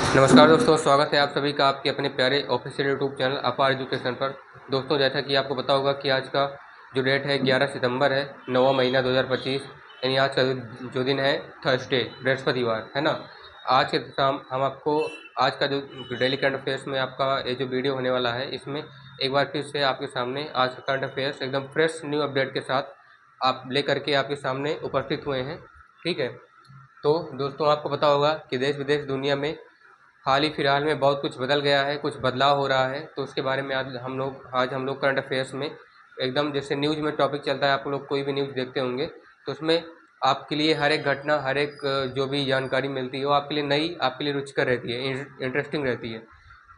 नमस्कार दोस्तों, स्वागत है आप सभी का आपके अपने प्यारे ऑफिशियल यूट्यूब चैनल अपार एजुकेशन पर। दोस्तों, जैसा कि आपको पता होगा कि आज का जो डेट है 11 सितंबर है, 9वां महीना 2025, यानी आज का जो दिन है थर्सडे, बृहस्पतिवार, है ना। आज के शाम हम आपको आज का जो डेली करंट अफेयर्स में आपका ये जो वीडियो होने वाला है, इसमें एक बार फिर से आपके सामने आज का करंट अफेयर्स एकदम फ्रेश न्यू अपडेट के साथ आप लेकर के आपके सामने उपस्थित हुए हैं। ठीक है, तो दोस्तों आपको पता होगा कि देश विदेश दुनिया में हाल ही फिलहाल में बहुत कुछ बदल गया है, कुछ बदलाव हो रहा है। तो उसके बारे में आज हम लोग करंट अफेयर्स में एकदम जैसे न्यूज़ में टॉपिक चलता है, आप लोग कोई भी न्यूज़ देखते होंगे तो उसमें आपके लिए हर एक घटना, हर एक जो भी जानकारी मिलती है वो आपके लिए नई, आपके लिए रुचिकर रहती है, इंटरेस्टिंग रहती है।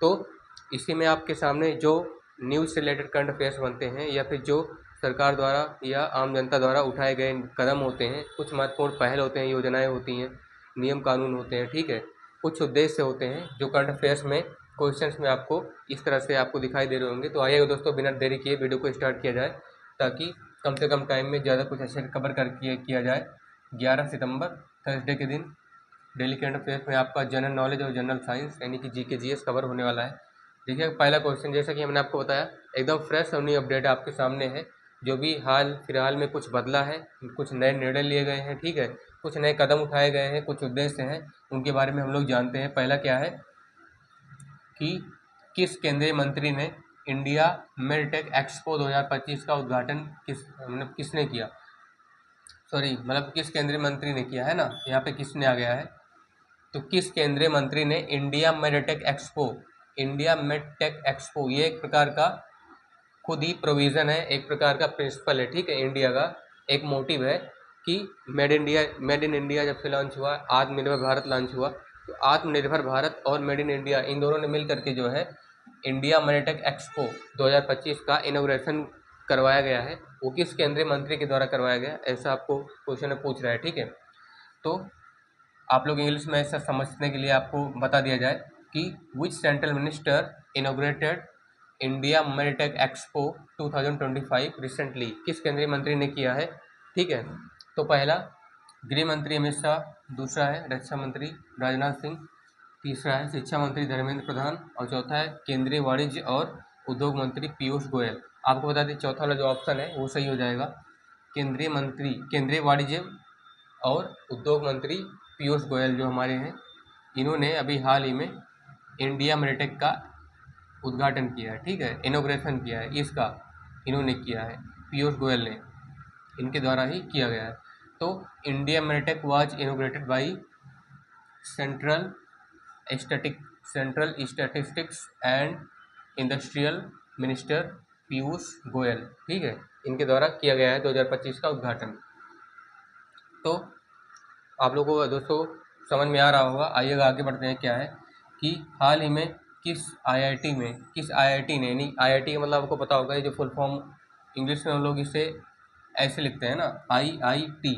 तो इसी में आपके सामने जो न्यूज़ से रिलेटेड करंट अफेयर्स बनते हैं या फिर जो सरकार द्वारा या आम जनता द्वारा उठाए गए कदम होते हैं, कुछ महत्वपूर्ण पहल होते हैं, योजनाएं होती हैं, नियम कानून होते हैं, ठीक है, कुछ उद्देश्य होते हैं जो करंट अफेयर्स में क्वेश्चंस में आपको इस तरह से आपको दिखाई दे रहे होंगे। तो आइए दोस्तों, बिना देरी किए वीडियो को स्टार्ट किया जाए ताकि कम से कम टाइम में ज़्यादा कुछ अच्छे कवर कर किया जाए। 11 सितंबर थर्सडे के दिन डेली करंट अफेयर्स में आपका जनरल नॉलेज और जनरल साइंस यानी कि जीके जीएस कवर होने वाला है। देखिए, पहला क्वेश्चन जैसा कि हमने आपको बताया, एकदम फ्रेश और न्यू अपडेट आपके सामने है। जो भी हाल फिलहाल में कुछ बदला है, कुछ नए निर्णय लिए गए हैं, ठीक है, कुछ नए कदम उठाए गए हैं, कुछ उद्देश्य हैं, उनके बारे में हम लोग जानते हैं। पहला क्या है कि किस केंद्रीय मंत्री ने इंडिया मेडटेक एक्सपो 2025 का उद्घाटन किसने किया, सॉरी मतलब किस केंद्रीय मंत्री ने किया, है ना, यहाँ पे किसने आ गया है। तो किस केंद्रीय मंत्री ने इंडिया मेडटेक एक्सपो, ये एक प्रकार का खुद ही प्रोविज़न है, एक प्रकार का प्रिंसिपल है, ठीक है, इंडिया का एक मोटिव है कि मेड इन इंडिया जब से लॉन्च हुआ, आत्मनिर्भर भारत लॉन्च हुआ, तो आत्मनिर्भर भारत और मेड इन इंडिया इन दोनों ने मिल करके जो है इंडिया मेडटेक एक्सपो 2025 का इनॉग्रेशन करवाया गया है। वो किस केंद्रीय मंत्री के द्वारा करवाया गया, ऐसा आपको क्वेश्चन में पूछ रहा है, ठीक है। तो आप लोग इंग्लिश में ऐसा समझने के लिए आपको बता दिया जाए कि which central minister inaugurated India medtech expo 2025 recently, किस केंद्रीय मंत्री ने किया है, ठीक है। तो पहला गृह मंत्री अमित शाह, दूसरा है रक्षा मंत्री राजनाथ सिंह, तीसरा है शिक्षा मंत्री धर्मेंद्र प्रधान और चौथा है केंद्रीय वाणिज्य और उद्योग मंत्री पीयूष गोयल। आपको बता दें चौथा वाला जो ऑप्शन है वो सही हो जाएगा। केंद्रीय वाणिज्य और उद्योग मंत्री पीयूष गोयल जो हमारे हैं, इन्होंने अभी हाल ही में इंडिया मेडटेक का उद्घाटन किया है, ठीक है, इनोग्रेशन किया है इसका, इन्होंने किया है, पीयूष गोयल ने, इनके द्वारा ही किया गया है। तो India medtech was inaugurated by central static central statistics and industrial minister Piyush Goyal, ठीक है, इनके द्वारा किया गया है 2025 का उद्घाटन। तो आप लोगों को दोस्तों समझ में आ रहा होगा। आइएगा आगे बढ़ते हैं। क्या है कि हाल ही में किस आईआईटी ने, यानी आईआईटी का मतलब आपको पता होगा, ये जो फुल फॉर्म इंग्लिश में हम लोग इसे ऐसे लिखते हैं ना, आईआईटी,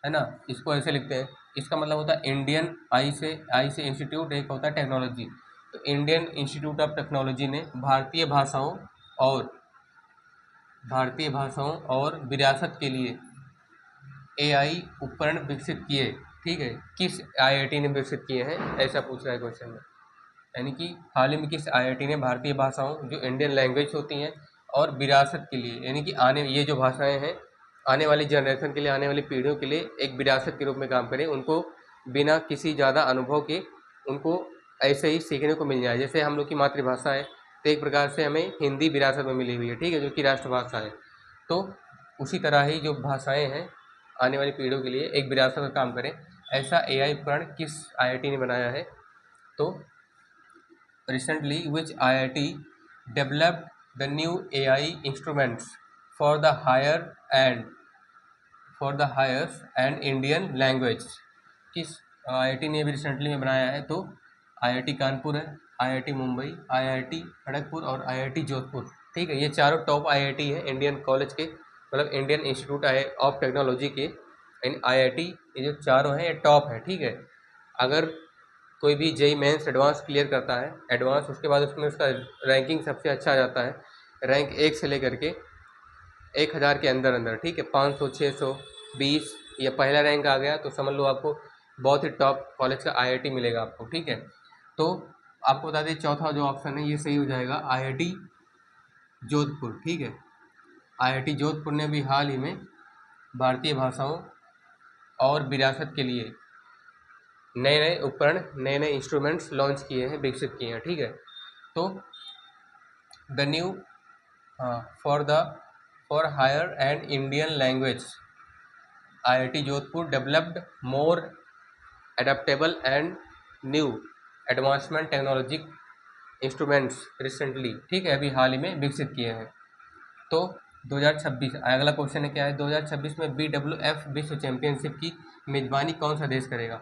है ना, इसको ऐसे लिखते हैं। इसका मतलब होता है इंडियन, आई से इंस्टीट्यूट, एक होता है टेक्नोलॉजी। तो इंडियन इंस्टीट्यूट ऑफ टेक्नोलॉजी ने भारतीय भाषाओं और विरासत के लिए एआई उपकरण विकसित किए, ठीक है, किस आईआईटी ने विकसित किए हैं, ऐसा पूछ रहा है क्वेश्चन में। यानी कि हाल ही में किस आईआईटी ने भारतीय भाषाओं, जो इंडियन लैंग्वेज होती हैं, और विरासत के लिए, यानी कि ये जो भाषाएं हैं आने वाली जनरेशन के लिए, आने वाली पीढ़ियों के लिए एक विरासत के रूप में काम करें, उनको बिना किसी ज़्यादा अनुभव के उनको ऐसे ही सीखने को मिल जाए। जैसे हम लोग की मातृभाषा है, तो एक प्रकार से हमें हिंदी विरासत में मिली हुई है, ठीक है, जो कि राष्ट्रभाषा है। तो उसी तरह ही जो भाषाएं हैं आने वाली पीढ़ियों के लिए एक विरासत का काम करें, ऐसा एआई उपकरण किस आईआईटी ने बनाया है। तो recently which IIT developed the new AI instruments for the higher and Indian language, किस आईआईटी ने भी रिसेंटली में बनाया है। तो आईआईटी कानपुर है, आईआईटी मुंबई, आईआईटी खड़गपुर और आईआईटी जोधपुर, ठीक है, ये चारों टॉप आईआईटी है इंडियन कॉलेज के, मतलब इंडियन इंस्टीट्यूट ऑफ टेक्नोलॉजी के आईआईटी, ये जो चारों हैं ये टॉप है, ठीक है। अगर कोई भी जेई मेंस एडवांस क्लियर करता है, एडवांस, उसके बाद उसमें उसका रैंकिंग सबसे अच्छा आ जाता है, रैंक 1 से लेकर के 1000 के अंदर अंदर, ठीक है, 500, 600, 20 या पहला रैंक आ गया तो समझ लो आपको बहुत ही टॉप कॉलेज का आईआईटी मिलेगा आपको, ठीक है। तो आपको बता दें चौथा जो ऑप्शन है ये सही हो जाएगा, IIT जोधपुर। ठीक है, IIT जोधपुर ने भी हाल ही में भारतीय भाषाओं और विरासत के लिए नए नए उपकरण, नए नए इंस्ट्रूमेंट्स लॉन्च किए हैं, विकसित किए हैं। ठीक है, तो the new for higher and Indian language IIT Jodhpur developed more adaptable and new advancement technologic instruments recently. ठीक है, अभी हाल ही में विकसित किए हैं। तो 2026 अगला क्वेश्चन है क्या है, 2026 में BWF विश्व चैंपियनशिप की मेजबानी कौन सा देश करेगा।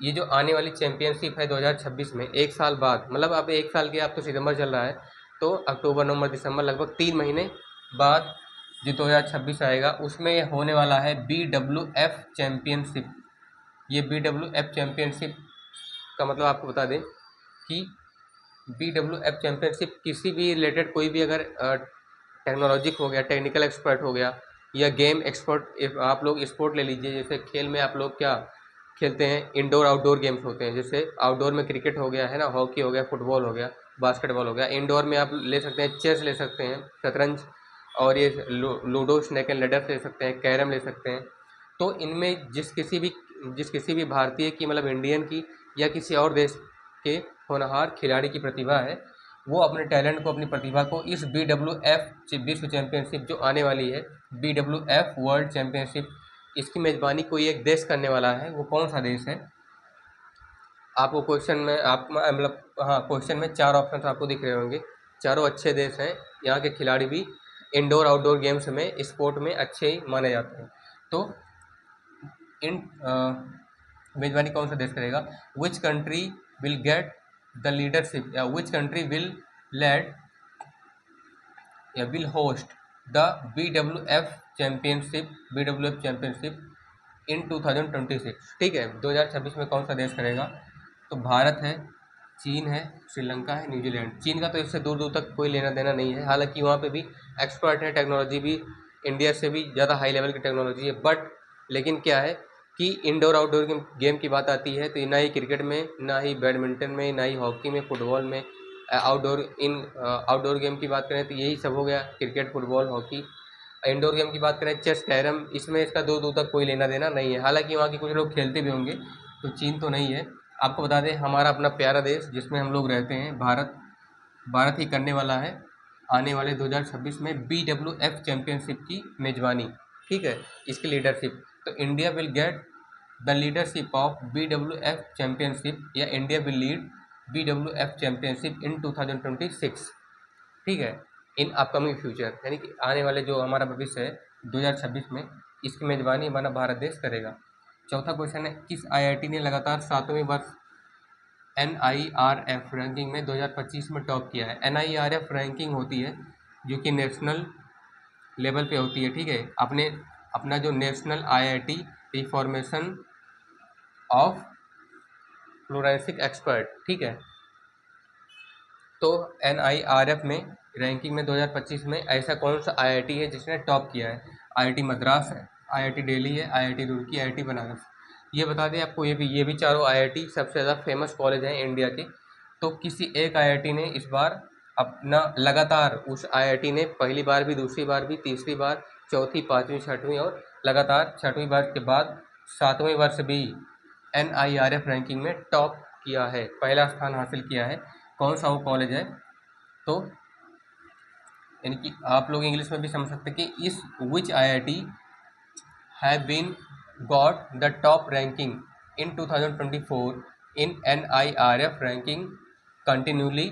ये जो आने वाली चैंपियनशिप है 2026 में, एक साल बाद, मतलब अब एक साल के, अब तो सितंबर चल रहा है, तो अक्टूबर नवंबर दिसंबर लगभग 3 महीने बाद जो 2026 आएगा उसमें होने वाला है BWF चैंपियनशिप। ये BWF चैंपियनशिप का मतलब आपको बता दें कि BWF चैंपियनशिप किसी भी रिलेटेड कोई भी अगर टेक्नोलॉजिक हो गया, टेक्निकल एक्सपर्ट हो गया, या गेम एक्सपर्ट, आप लोग स्पोर्ट ले लीजिए, जैसे खेल में आप लोग क्या खेलते हैं, इंडोर आउटडोर गेम्स होते हैं, जैसे आउटडोर में क्रिकेट हो गया है ना, हॉकी हो गया, फुटबॉल हो गया, बास्केटबॉल हो गया। इंडोर में आप ले सकते हैं चेस ले सकते हैं, शतरंज, और ये लूडो, स्नेक एंड लैडर ले सकते हैं, कैरम ले सकते हैं। तो इनमें जिस किसी भी भारतीय की, मतलब इंडियन की या किसी और देश के होनहार खिलाड़ी की प्रतिभा है, वो अपने टैलेंट को, अपनी प्रतिभा को इस BWF विश्व चैंपियनशिप जो आने वाली है, BWF वर्ल्ड चैंपियनशिप, इसकी मेजबानी कोई एक देश करने वाला है। वो कौन सा देश है, आपको क्वेश्चन में, आप मतलब, हाँ, क्वेश्चन में 4 ऑप्शन आपको दिख रहे होंगे। चारों अच्छे देश हैं, यहाँ के खिलाड़ी भी इंडोर आउटडोर गेम्स में, स्पोर्ट में अच्छे ही माने जाते हैं। तो इन मेजबानी कौन सा देश करेगा, which country will get the leadership, या विच कंट्री विल लेड या will host the BWF championship in 2026। ठीक है, 2026 में कौन सा देश करेगा, तो भारत है, चीन है, श्रीलंका है, न्यूजीलैंड। चीन का तो इससे दूर दूर तक कोई लेना देना नहीं है, हालांकि वहाँ पे भी एक्सपर्ट है, टेक्नोलॉजी भी इंडिया से भी ज़्यादा हाई लेवल की टेक्नोलॉजी है। बट लेकिन क्या है कि इंडोर आउटडोर गेम की बात आती है तो ना ही क्रिकेट में, ना ही बैडमिंटन में, ना ही हॉकी में, फुटबॉल में, आउटडोर गेम की बात करें तो यही सब हो गया, cricket, football, hockey. Indoor game की बात करें, चेस, कैरम, इसमें इसका दूर दूर तक कोई लेना देना नहीं है। हालांकि वहाँ के कुछ लोग खेलते भी होंगे, तो चीन तो नहीं है। आपको बता दें, हमारा अपना प्यारा देश जिसमें हम लोग रहते हैं, भारत ही करने वाला है आने वाले 2026 में BWF चैंपियनशिप की मेजबानी। ठीक है, इसकी लीडरशिप, तो India will get the leadership of BWF championship, या India will lead BWF championship in 2026। ठीक है, इन अपकमिंग फ्यूचर, यानी कि आने वाले जो हमारा भविष्य है 2026 में, इसकी मेजबानी हमारा भारत देश करेगा। चौथा क्वेश्चन है, किस IIT ने लगातार 7वें वर्ष NIRF रैंकिंग में 2025 में टॉप किया है। NIRF रैंकिंग होती है जो कि नेशनल लेवल पे होती है। ठीक है, अपना जो national IIT reformation of forensic expert. ठीक है, तो NIRF में रैंकिंग में 2025 में ऐसा कौन सा IIT है जिसने टॉप किया है। IIT मद्रास है, IIT दिल्ली है, IIT रुड़की, IIT बनारस। ये बता दें आपको, ये भी चारों IIT सबसे ज़्यादा फेमस कॉलेज हैं इंडिया के। तो किसी एक IIT ने इस बार अपना लगातार, उस IIT ने पहली बार भी, दूसरी बार भी, तीसरी बार, चौथी, पाँचवीं, छठवीं और लगातार 6वीं बार के बाद 7वें वर्ष भी NIRF रैंकिंग में टॉप किया है, पहला स्थान हासिल किया है। कौन सा वो कॉलेज है, तो यानी कि आप लोग इंग्लिश में भी समझ सकते हैं कि इस which IIT have been got the top ranking in 2024 in NIRF ranking continuously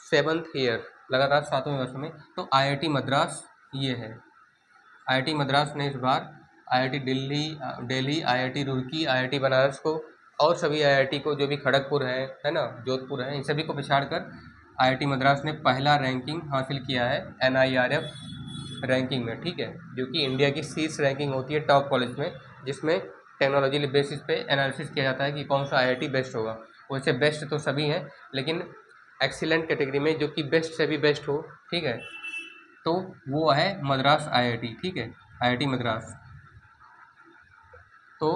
7th year, लगातार 7वें वर्ष में। तो IIT मद्रास ये है। IIT मद्रास ने इस बार IIT Delhi, IIT Roorkee, IIT Banaras को और सभी IIT को, जो भी खड़गपुर है ना, जोधपुर है, इन सभी को पिछाड़कर IIT मद्रास ने पहला रैंकिंग हासिल किया है NIRF रैंकिंग में। ठीक है, जो कि इंडिया की शीर्ष रैंकिंग होती है टॉप कॉलेज में, जिसमें टेक्नोलॉजी बेसिस पे एनालिसिस किया जाता है कि कौन सा IIT बेस्ट होगा। वैसे बेस्ट तो सभी हैं, लेकिन एक्सीलेंट कैटेगरी में जो कि बेस्ट से भी बेस्ट हो, ठीक है, तो वो है मद्रास IIT। ठीक है, IIT मद्रास। तो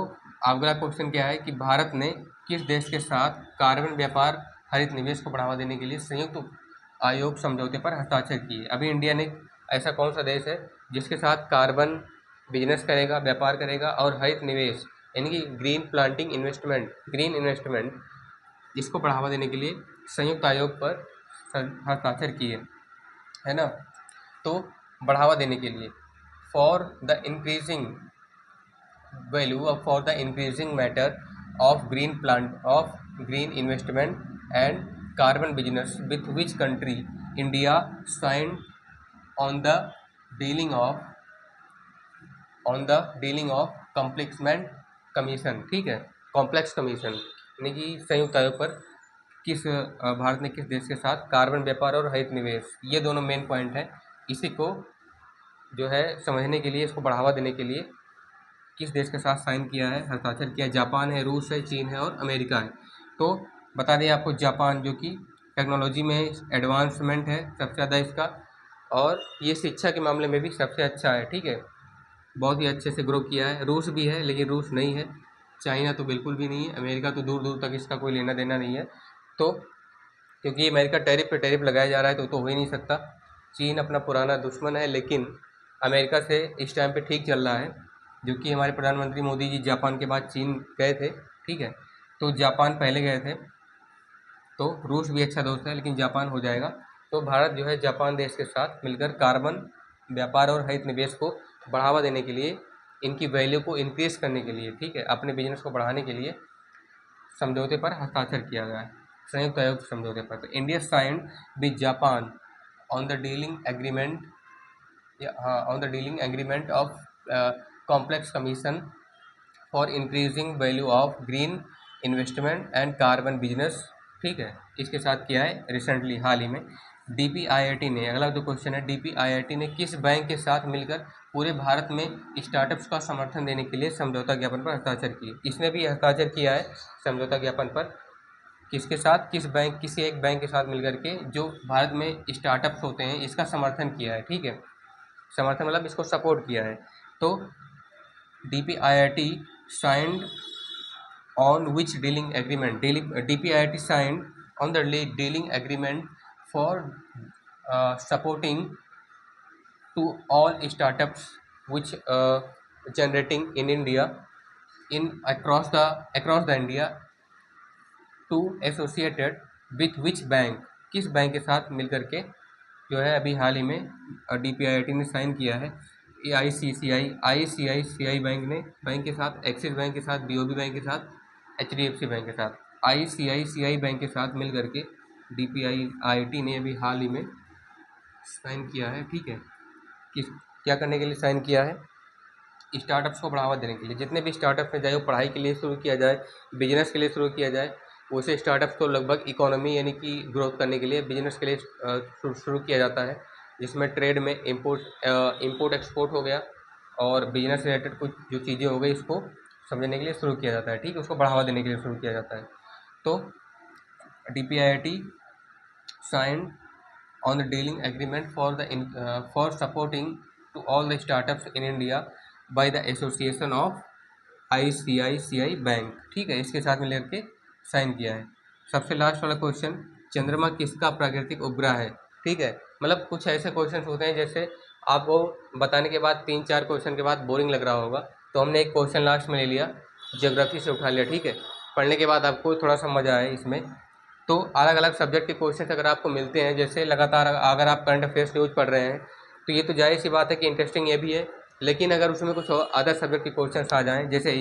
अगला क्वेश्चन क्या है कि भारत ने किस देश के साथ कार्बन व्यापार हरित निवेश को बढ़ावा देने के लिए संयुक्त आयोग समझौते पर हस्ताक्षर किए। अभी इंडिया ने ऐसा कौन सा देश है जिसके साथ कार्बन बिजनेस करेगा, व्यापार करेगा और हरित निवेश यानी कि green planting investment, green investment, इसको बढ़ावा देने के लिए संयुक्त आयोग पर हस्ताक्षर किए, है ना। तो बढ़ावा देने के लिए for the increasing value for the increasing matter of green plant of green investment and carbon business with which country India signed on the dealing of complement commission, ठीक है, कॉम्प्लेक्स कमीशन यानी कि संयुक्त आयोग पर भारत ने किस देश के साथ कार्बन व्यापार और हरित निवेश, ये दोनों मेन पॉइंट है। इसी को जो है समझने के लिए, इसको बढ़ावा देने के लिए किस देश के साथ साइन किया है, हस्ताक्षर किया है? जापान है, रूस है, चीन है और अमेरिका है। तो बता दें आपको, जापान जो कि टेक्नोलॉजी में एडवांसमेंट है सबसे ज़्यादा इसका, और ये शिक्षा के मामले में भी सबसे अच्छा है, ठीक है, बहुत ही अच्छे से ग्रो किया है। रूस भी है लेकिन रूस नहीं है, चाइना तो बिल्कुल भी नहीं है, अमेरिका तो दूर दूर तक इसका कोई लेना देना नहीं है। तो क्योंकि अमेरिका टैरिफ पे टैरिफ लगाया जा रहा है तो हो ही नहीं सकता। चीन अपना पुराना दुश्मन है लेकिन अमेरिका से इस टाइम पे ठीक चल रहा है, जो कि हमारे प्रधानमंत्री मोदी जी जापान के बाद चीन गए थे, ठीक है, तो जापान पहले गए थे। तो रूस भी अच्छा दोस्त है लेकिन जापान हो जाएगा। तो भारत जो है जापान देश के साथ मिलकर कार्बन व्यापार और हरित निवेश को बढ़ावा देने के लिए, इनकी वैल्यू को इंक्रीज करने के लिए, ठीक है, अपने बिजनेस को बढ़ाने के लिए समझौते पर हस्ताक्षर किया गया है, संयुक्त आयोग समझौते पर। तो India signed with Japan on the dealing agreement of complex commission for increasing value of green investment and carbon business, ठीक है, इसके साथ किया है रिसेंटली हाल ही में। डीपीआईआईटी ने, अगला जो क्वेश्चन है, डीपीआईआईटी ने किस बैंक के साथ मिलकर पूरे भारत में स्टार्टअप्स का समर्थन देने के लिए समझौता ज्ञापन पर हस्ताक्षर किए? इसने भी हस्ताक्षर किया है समझौता ज्ञापन पर, किसके साथ, किस बैंक, किसी एक बैंक के साथ मिलकर के जो भारत में स्टार्टअप्स होते हैं इसका समर्थन किया है, ठीक है, समर्थन मतलब इसको सपोर्ट किया है। तो DPIIT signed on which dealing agreement, DPIIT signed on the dealing agreement for supporting to all startups which generating in India, in across the India, to associated with which bank, किस bank के साथ मिलकर के जो है अभी हाल ही में DPIIT ने साइन किया है? आईसीआईसीआई बैंक के साथ, एक्सिस बैंक के साथ, बीओबी बैंक के साथ, एचडीएफसी बैंक के साथ। आईसीआईसीआई बैंक के साथ मिल करके डीपीआईआईटी ने अभी हाल ही में साइन किया है, ठीक है, किस, क्या करने के लिए साइन किया है? स्टार्टअप्स को बढ़ावा देने के लिए। जितने भी स्टार्टअप्स हैं, चाहे वो पढ़ाई के लिए शुरू किया जाए, बिजनेस के लिए शुरू किया जाए, वैसे स्टार्टअप्स को लगभग इकोनॉमी यानी कि ग्रोथ करने के लिए, बिजनेस के लिए शुरू किया जाता है, जिसमें ट्रेड में इम्पोर्ट एक्सपोर्ट हो गया और बिजनेस रिलेटेड कुछ जो चीज़ें हो गई, इसको समझने के लिए शुरू किया जाता है, ठीक है, उसको बढ़ावा देने के लिए शुरू किया जाता है। तो DPIIT signed on the dealing agreement for supporting to all the startups in India by the association of ICICI bank, ठीक है, इसके साथ मिलकर के साइन किया है। सबसे लास्ट वाला क्वेश्चन, चंद्रमा किसका प्राकृतिक उपग्रह है? ठीक है, मतलब कुछ ऐसे क्वेश्चन होते हैं जैसे आपको बताने के बाद 3-4 क्वेश्चन के बाद बोरिंग लग रहा होगा, तो हमने एक क्वेश्चन लास्ट में ले लिया, ज्योग्राफी से उठा लिया, ठीक है, पढ़ने के बाद आपको थोड़ा सा मजा आए इसमें। तो अलग अलग सब्जेक्ट के क्वेश्चन अगर आपको मिलते हैं, जैसे लगातार अगर आप करंट अफेयर्स न्यूज़ पढ़ रहे हैं, तो ये तो जाहिर सी बात है कि इंटरेस्टिंग ये भी है, लेकिन अगर उसमें कुछ अदर सब्जेक्ट के क्वेश्चन आ जाएँ, जैसे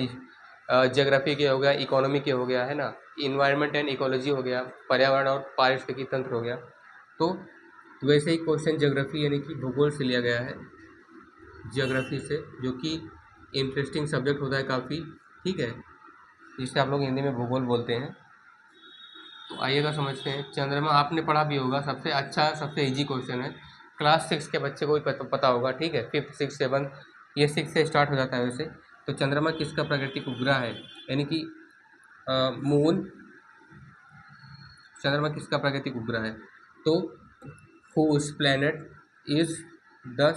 ज्योग्राफी के हो गया, इकोनॉमी के हो गया, है ना, इन्वायरमेंट एंड इकोलॉजी हो गया, पर्यावरण और पारिस्थितिकी तंत्र हो गया, तो वैसे ही क्वेश्चन ज्योग्राफी यानी कि भूगोल से लिया गया है, ज्योग्राफी से, जो कि इंटरेस्टिंग सब्जेक्ट होता है काफ़ी, ठीक है, जिसे आप लोग हिंदी में भूगोल बोलते हैं। तो आइएगा समझते हैं। चंद्रमा आपने पढ़ा भी होगा, सबसे अच्छा सबसे इजी क्वेश्चन है, क्लास 6 के बच्चे को भी पता होगा, ठीक है, 5th 6th 7th, ये 6 से स्टार्ट हो जाता है वैसे। तो चंद्रमा किसका प्राकृतिक उपग्रह है, यानी कि मून, चंद्रमा किसका प्राकृतिक उपग्रह है? तो whose planet is the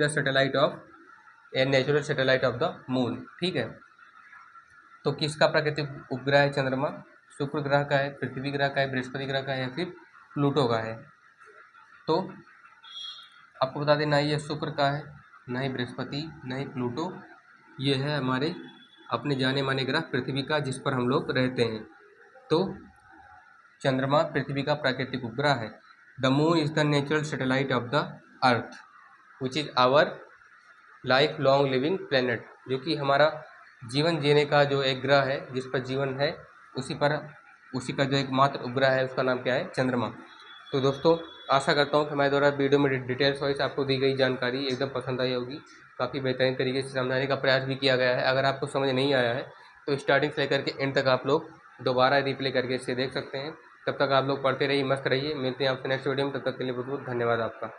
satellite of a natural satellite of the moon, ठीक है, तो किसका प्राकृतिक उपग्रह है चंद्रमा? शुक्र ग्रह का है, पृथ्वी ग्रह का है, बृहस्पति ग्रह का है या फिर प्लूटो का है। तो आपको बता दें ना ये शुक्र का है, ना ही बृहस्पति, ना ही प्लूटो, ये है हमारे अपने जाने माने ग्रह पृथ्वी का, जिस पर हम लोग रहते हैं। तो चंद्रमा पृथ्वी का प्राकृतिक उपग्रह है। The moon is the natural satellite of the earth which is our life long living planet, जो कि हमारा जीवन जीने का जो एक ग्रह है, जिस पर जीवन है, उसी का जो एकमात्र उपग्रह है उसका नाम क्या है? चंद्रमा। तो दोस्तों आशा करता हूँ कि हमारे द्वारा वीडियो में डिटेल्स वाइज आपको दी गई जानकारी एकदम पसंद आई होगी। काफ़ी बेहतरीन तरीके से समझाने का प्रयास भी किया गया है। अगर आपको समझ नहीं आया है तो स्टार्टिंग से लेकर के एंड तक आप लोग दोबारा रिप्ले करके इसे देख सकते हैं। तब तक आप लोग पढ़ते रहिए, मस्त रहिए। मिलते हैं आपसे नेक्स्ट वीडियो में, तब तक के लिए बहुत बहुत धन्यवाद आपका।